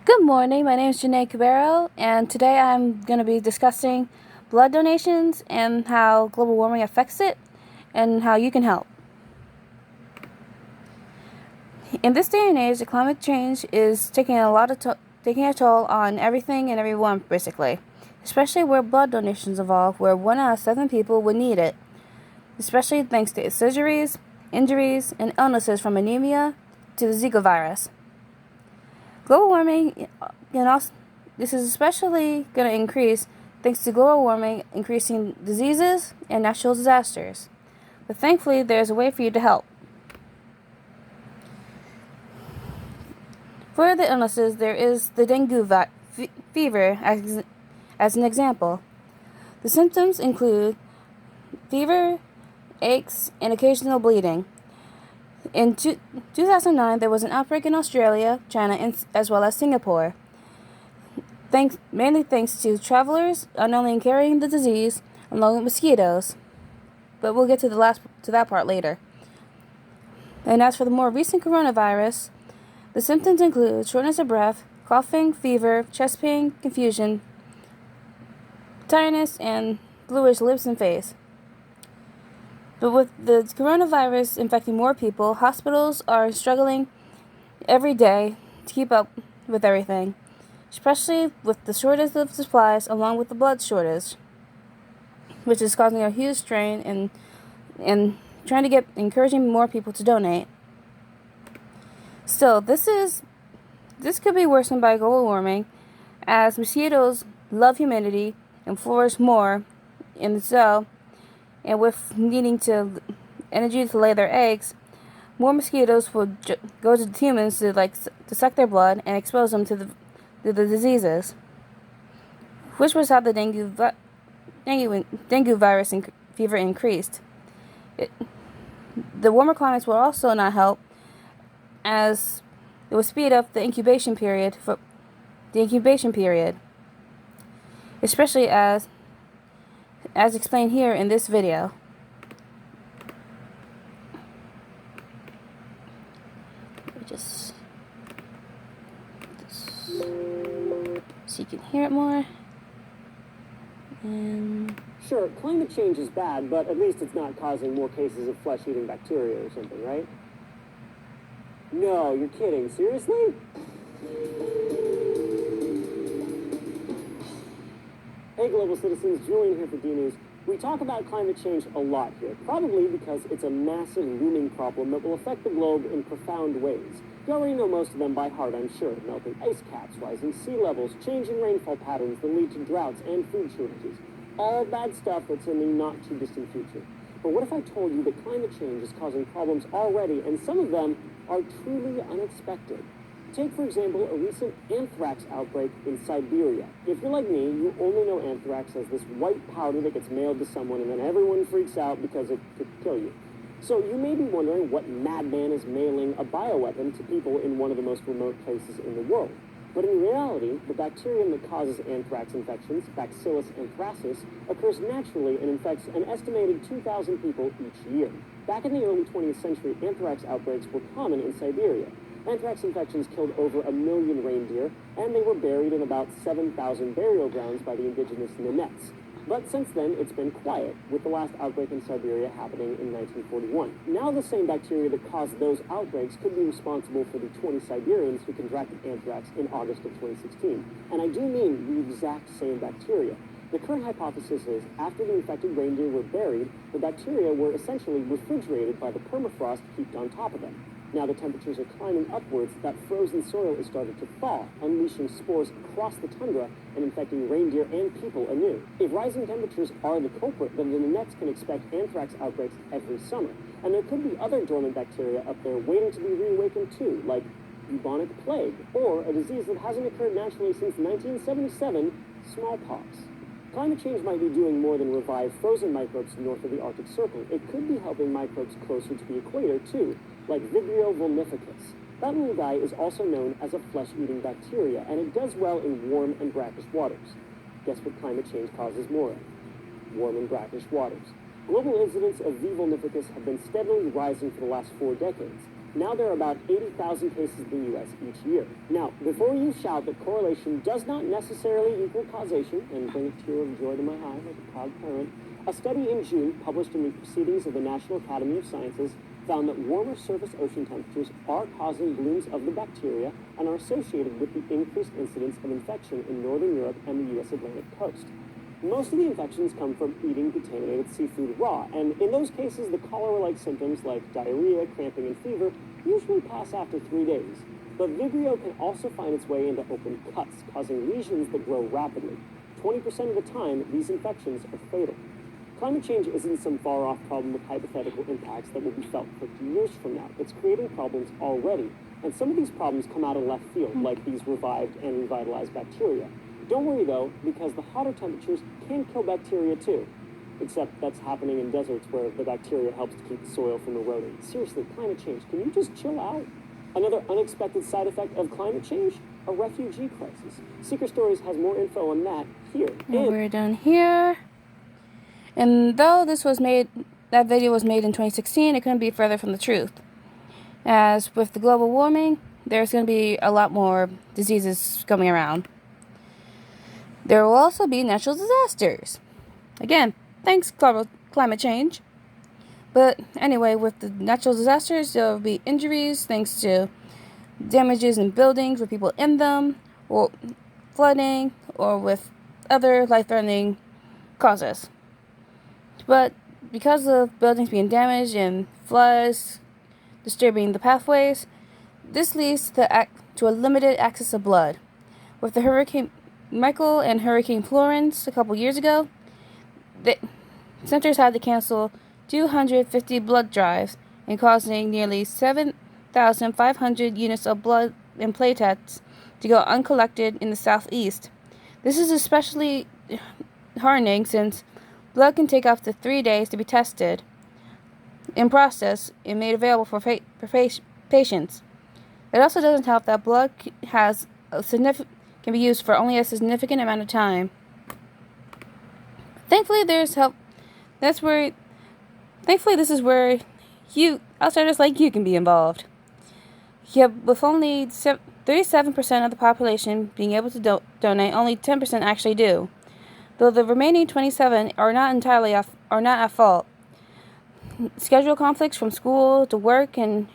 Good morning, my name is Janae Cabero, and today I'm going to be discussing blood donations and how global warming affects it and how you can help. In this day and age, climate change is taking a toll on everything and everyone, basically, especially where blood donations involve, where 1 out of 7 people would need it, especially thanks to surgeries, injuries, and illnesses from anemia to the Zika virus. Global warming, this is especially going to increase thanks to global warming increasing diseases and natural disasters. But thankfully, there's a way for you to help. For the illnesses, there is the dengue fever as an example. The symptoms include fever, aches, and occasional bleeding. In 2009, there was an outbreak in Australia, China, as well as Singapore. Mainly thanks to travelers unknowingly carrying the disease along with mosquitoes. But we'll get to that part later. And as for the more recent coronavirus, the symptoms include shortness of breath, coughing, fever, chest pain, confusion, tiredness, and bluish lips and face. But with the coronavirus infecting more people, hospitals are struggling every day to keep up with everything, especially with the shortage of supplies along with the blood shortage, which is causing a huge strain and encouraging more people to donate. Still, this could be worsened by global warming, as mosquitoes love humidity and flourish more in the cell. And with needing energy to lay their eggs, more mosquitoes will go to humans to suck their blood and expose them to the diseases, which was how the dengue virus fever increased. The warmer climates will also not help, as it will speed up the incubation period, especially as explained here in this video. Just so you can hear it more. Sure, climate change is bad, but at least it's not causing more cases of flesh-eating bacteria or something, right? No, you're kidding. Seriously? Hey, global citizens, Julian here for D-News. We talk about climate change a lot here, probably because it's a massive looming problem that will affect the globe in profound ways. You already know most of them by heart, I'm sure. Melting ice caps, rising sea levels, changing rainfall patterns that lead to droughts and food shortages. All bad stuff that's in the not-too-distant future. But what if I told you that climate change is causing problems already, and some of them are truly unexpected? Take, for example, a recent anthrax outbreak in Siberia. If you're like me, you only know anthrax as this white powder that gets mailed to someone and then everyone freaks out because it could kill you. So you may be wondering what madman is mailing a bioweapon to people in one of the most remote places in the world. But in reality, the bacterium that causes anthrax infections, Bacillus anthracis, occurs naturally and infects an estimated 2,000 people each year. Back in the early 20th century, anthrax outbreaks were common in Siberia. Anthrax infections killed over 1 million reindeer, and they were buried in about 7,000 burial grounds by the indigenous Nenets. But since then, it's been quiet, with the last outbreak in Siberia happening in 1941. Now the same bacteria that caused those outbreaks could be responsible for the 20 Siberians who contracted anthrax in August of 2016. And I do mean the exact same bacteria. The current hypothesis is, after the infected reindeer were buried, the bacteria were essentially refrigerated by the permafrost heaped on top of them. Now the temperatures are climbing upwards, that frozen soil is starting to thaw, unleashing spores across the tundra and infecting reindeer and people anew. If rising temperatures are the culprit, then the Nenets can expect anthrax outbreaks every summer. And there could be other dormant bacteria up there waiting to be reawakened too, like bubonic plague, or a disease that hasn't occurred naturally since 1977, smallpox. Climate change might be doing more than revive frozen microbes north of the Arctic Circle. It could be helping microbes closer to the equator too, like Vibrio vulnificus. That little guy is also known as a flesh-eating bacteria, and it does well in warm and brackish waters. Guess what climate change causes more of? Warm and brackish waters. Global incidents of V. vulnificus have been steadily rising for the last 4 decades. Now there are about 80,000 cases in the U.S. each year. Now, before you shout that correlation does not necessarily equal causation, and bring a tear of joy to my eye like a proud parent, a study in June published in the Proceedings of the National Academy of Sciences found that warmer surface ocean temperatures are causing blooms of the bacteria and are associated with the increased incidence of infection in northern Europe and the U.S. Atlantic coast. Most of the infections come from eating contaminated seafood raw, and in those cases, the cholera-like symptoms like diarrhea, cramping, and fever usually pass after 3 days. But Vibrio can also find its way into open cuts, causing lesions that grow rapidly. 20% of the time, these infections are fatal. Climate change isn't some far-off problem with hypothetical impacts that will be felt 50 years from now. It's creating problems already, and some of these problems come out of left field, like these revived and revitalized bacteria. Don't worry, though, because the hotter temperatures can kill bacteria, too. Except that's happening in deserts where the bacteria helps to keep the soil from eroding. Seriously, climate change, can you just chill out? Another unexpected side effect of climate change? A refugee crisis. Secret Stories has more info on that here. And we're done here. And though that video was made in 2016, it couldn't be further from the truth. As with the global warming, there's going to be a lot more diseases coming around. There will also be natural disasters. Again, thanks climate change. But anyway, with the natural disasters, there will be injuries thanks to damages in buildings with people in them, or flooding, or with other life-threatening causes. But because of buildings being damaged and floods disturbing the pathways, this leads to a limited access to blood. With the Hurricane Michael and Hurricane Florence a couple years ago, the centers had to cancel 250 blood drives and causing nearly 7,500 units of blood and platelets to go uncollected in the southeast. This is especially hardening since blood can take up to 3 days to be tested and processed and made available for patients. It also doesn't help that blood can be used for only a significant amount of time. Thankfully, there's help. Thankfully, this is where outsiders like you can be involved. Yeah, with only 37% of the population being able to donate, only 10% actually do. Though the remaining 27 are not at fault. Schedule conflicts from school to work can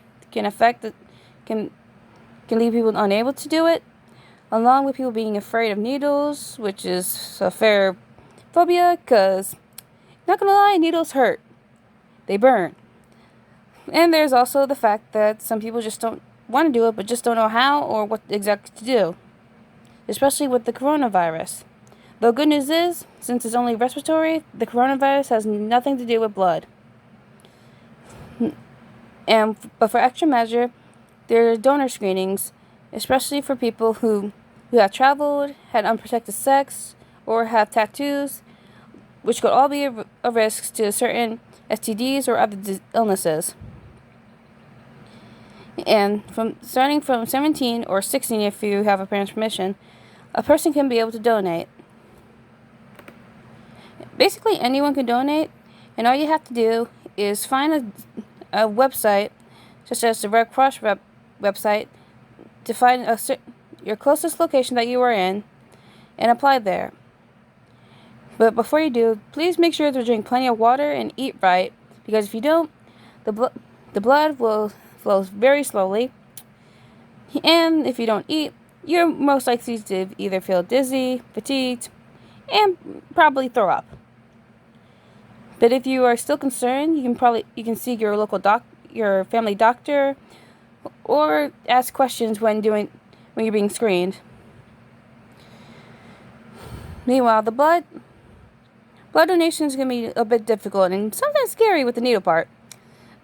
leave people unable to do it, along with people being afraid of needles, which is a fair phobia, because, not gonna lie, needles hurt. They burn. And there's also the fact that some people just don't want to do it, but just don't know how or what exactly to do, especially with the coronavirus. The good news is, since it's only respiratory, the coronavirus has nothing to do with blood. But for extra measure, there are donor screenings, especially for people who have traveled, had unprotected sex, or have tattoos, which could all be a risk to certain STDs or other illnesses. And starting from 17 or 16, if you have a parent's permission, a person can be able to donate. Basically, anyone can donate, and all you have to do is find a website, such as the Red Cross website, to find your closest location that you are in, and apply there. But before you do, please make sure to drink plenty of water and eat right, because if you don't, the blood will flow very slowly, and if you don't eat, you're most likely to either feel dizzy, fatigued, and probably throw up. But if you are still concerned, you can seek your local your family doctor, or ask questions when you're being screened. Meanwhile, the blood donation is going to be a bit difficult and sometimes scary with the needle part.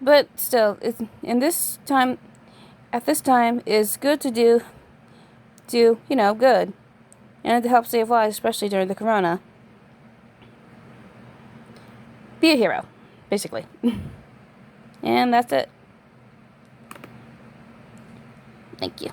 But still, at this time, is good to do good. And to help save lives, especially during the corona. Be a hero, basically. And that's it. Thank you.